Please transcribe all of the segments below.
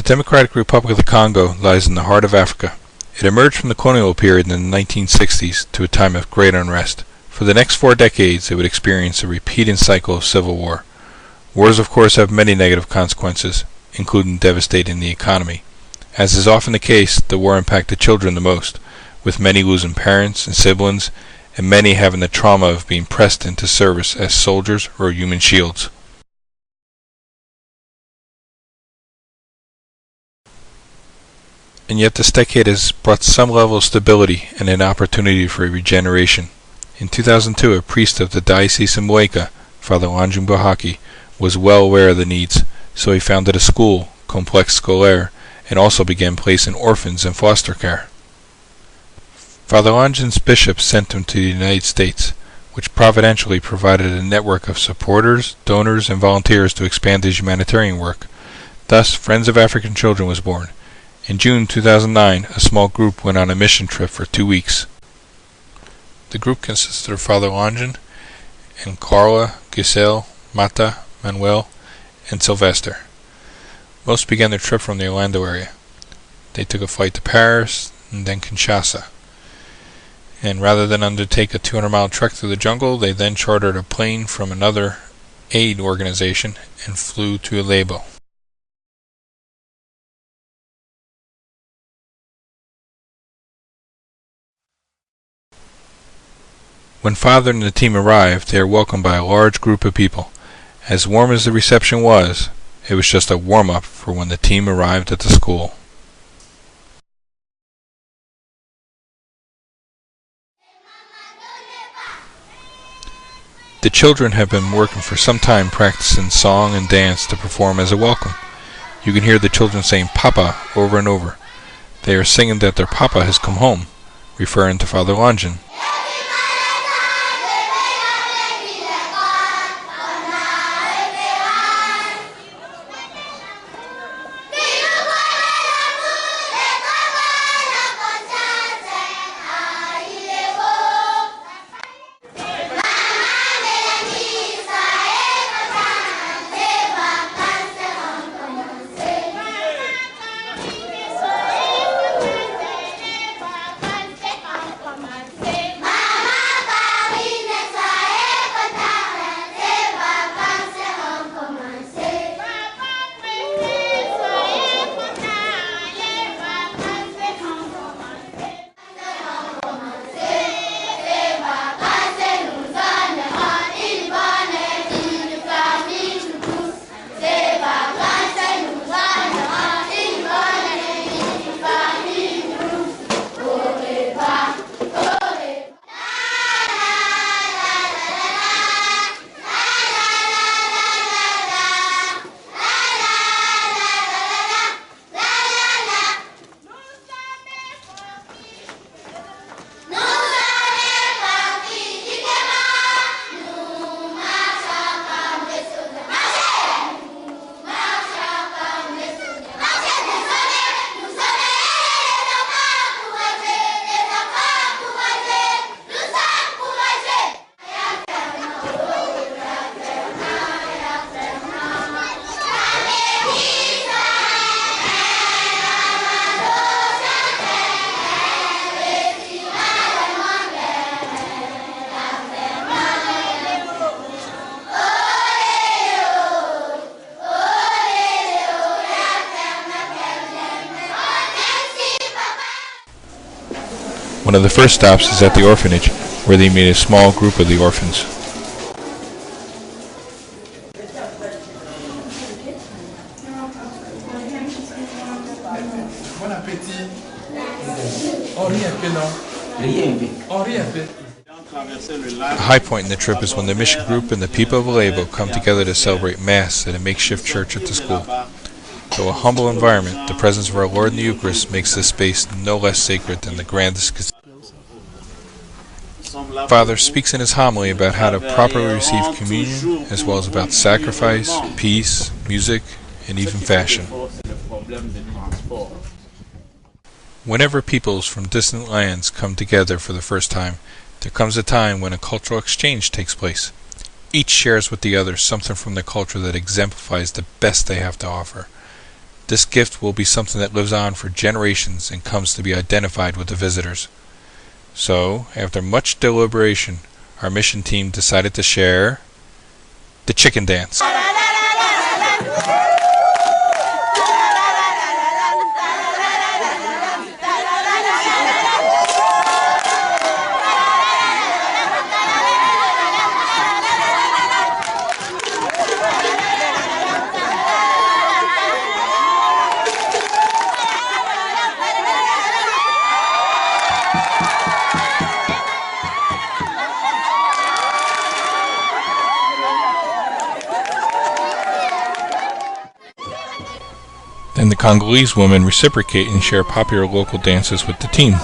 Democratic Republic of the Congo lies in the heart of Africa. It emerged from the colonial period in the 1960s to a time of great unrest. For the next 4 decades, it would experience a repeating cycle of civil war. Wars, of course, have many negative consequences, including devastating the economy. As is often the case, the war impacted children the most, with many losing parents and siblings, and many having the trauma of being pressed into service as soldiers or human shields. And yet this decade has brought some level of stability and an opportunity for regeneration. In 2002, a priest of the Diocese of Mweka, Father Lanjun Bahaki, was well aware of the needs, so he founded a school, Complexe Scolaire, and also began placing orphans in foster care. Father Lanjun's bishop sent him to the United States, which providentially provided a network of supporters, donors, and volunteers to expand his humanitarian work. Thus, Friends of African Children was born. In June 2009, a small group went on a mission trip for 2 weeks. The group consisted of Father Lanjun and Carla, Giselle, Mata, Manuel, and Sylvester. Most began their trip from the Orlando area. They took a flight to Paris and then Kinshasa. And rather than undertake a 200-mile trek through the jungle, they then chartered a plane from another aid organization and flew to Ilebo. When Father and the team arrived, they were welcomed by a large group of people. As warm as the reception was, it was just a warm-up for when the team arrived at the school. The children have been working for some time practicing song and dance to perform as a welcome. You can hear the children saying "Papa" over and over. They are singing that their Papa has come home, referring to Father Lanjun. One of the first stops is at the orphanage, where they meet a small group of the orphans. A high point in the trip is when the mission group and the people of Ilebo come together to celebrate Mass at a makeshift church at the school. Though a humble environment, the presence of our Lord in the Eucharist makes this space no less sacred than the grandest. Father speaks in his homily about how to properly receive communion, as well as about sacrifice, peace, music, and even fashion. Whenever peoples from distant lands come together for the first time, there comes a time when a cultural exchange takes place. Each shares with the other something from the culture that exemplifies the best they have to offer. This gift will be something that lives on for generations and comes to be identified with the visitors. So, after much deliberation, our mission team decided to share the chicken dance. Then the Congolese women reciprocate and share popular local dances with the team.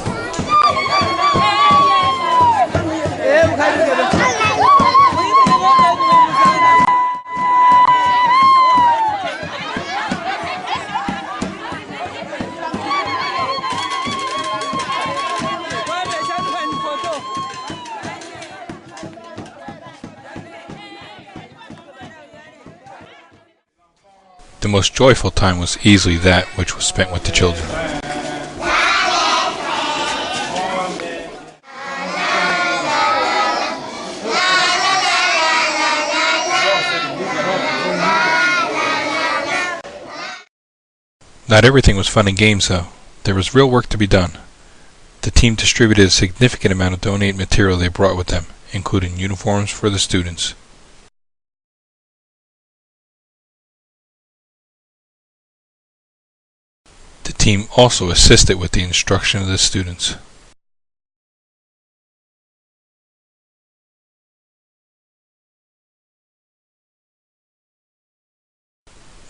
The most joyful time was easily that which was spent with the children. Not everything was fun and games, though. There was real work to be done. The team distributed a significant amount of donated material they brought with them, including uniforms for the students. The team also assisted with the instruction of the students.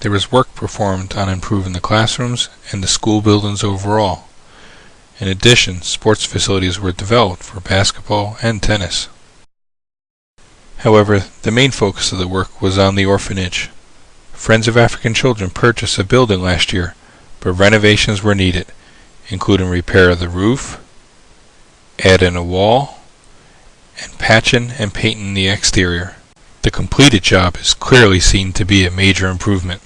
There was work performed on improving the classrooms and the school buildings overall. In addition, sports facilities were developed for basketball and tennis. However, the main focus of the work was on the orphanage. Friends of African Children purchased a building last year, but renovations were needed, including repair of the roof, adding a wall, and patching and painting the exterior. The completed job is clearly seen to be a major improvement.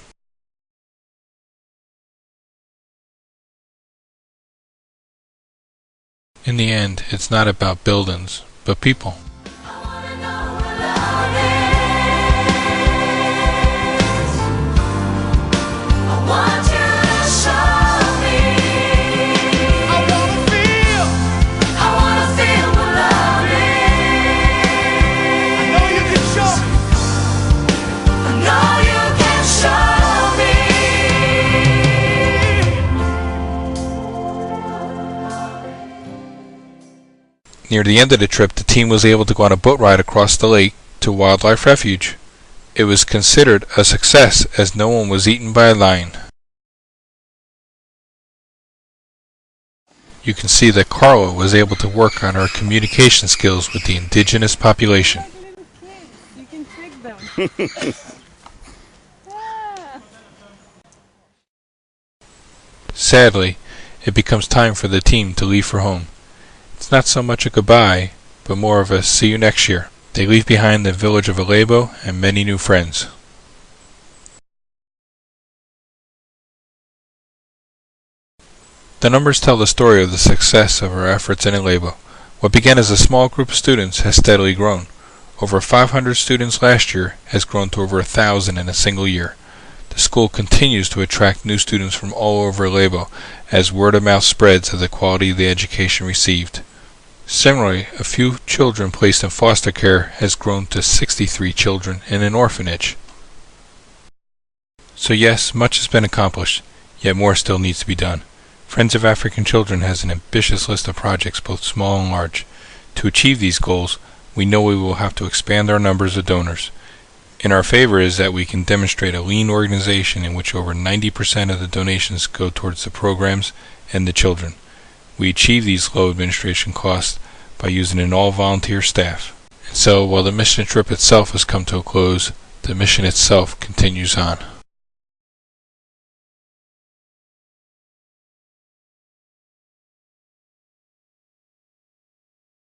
In the end, it's not about buildings, but people. Near the end of the trip, the team was able to go on a boat ride across the lake to Wildlife Refuge. It was considered a success as no one was eaten by a lion. You can see that Carla was able to work on her communication skills with the indigenous population. You can trick them. Sadly, it becomes time for the team to leave for home. It's not so much a goodbye, but more of a see you next year. They leave behind the village of Ilebo and many new friends. The numbers tell the story of the success of our efforts in Ilebo. What began as a small group of students has steadily grown. Over 500 students last year has grown to over 1,000 in a single year. The school continues to attract new students from all over Ilebo as word of mouth spreads of the quality of the education received. Similarly, a few children placed in foster care has grown to 63 children in an orphanage. So yes, much has been accomplished, yet more still needs to be done. Friends of African Children has an ambitious list of projects, both small and large. To achieve these goals, we know we will have to expand our numbers of donors. In our favor is that we can demonstrate a lean organization in which over 90% of the donations go towards the programs and the children. We achieve these low administration costs by using an all-volunteer staff. And so, while the mission trip itself has come to a close, the mission itself continues on.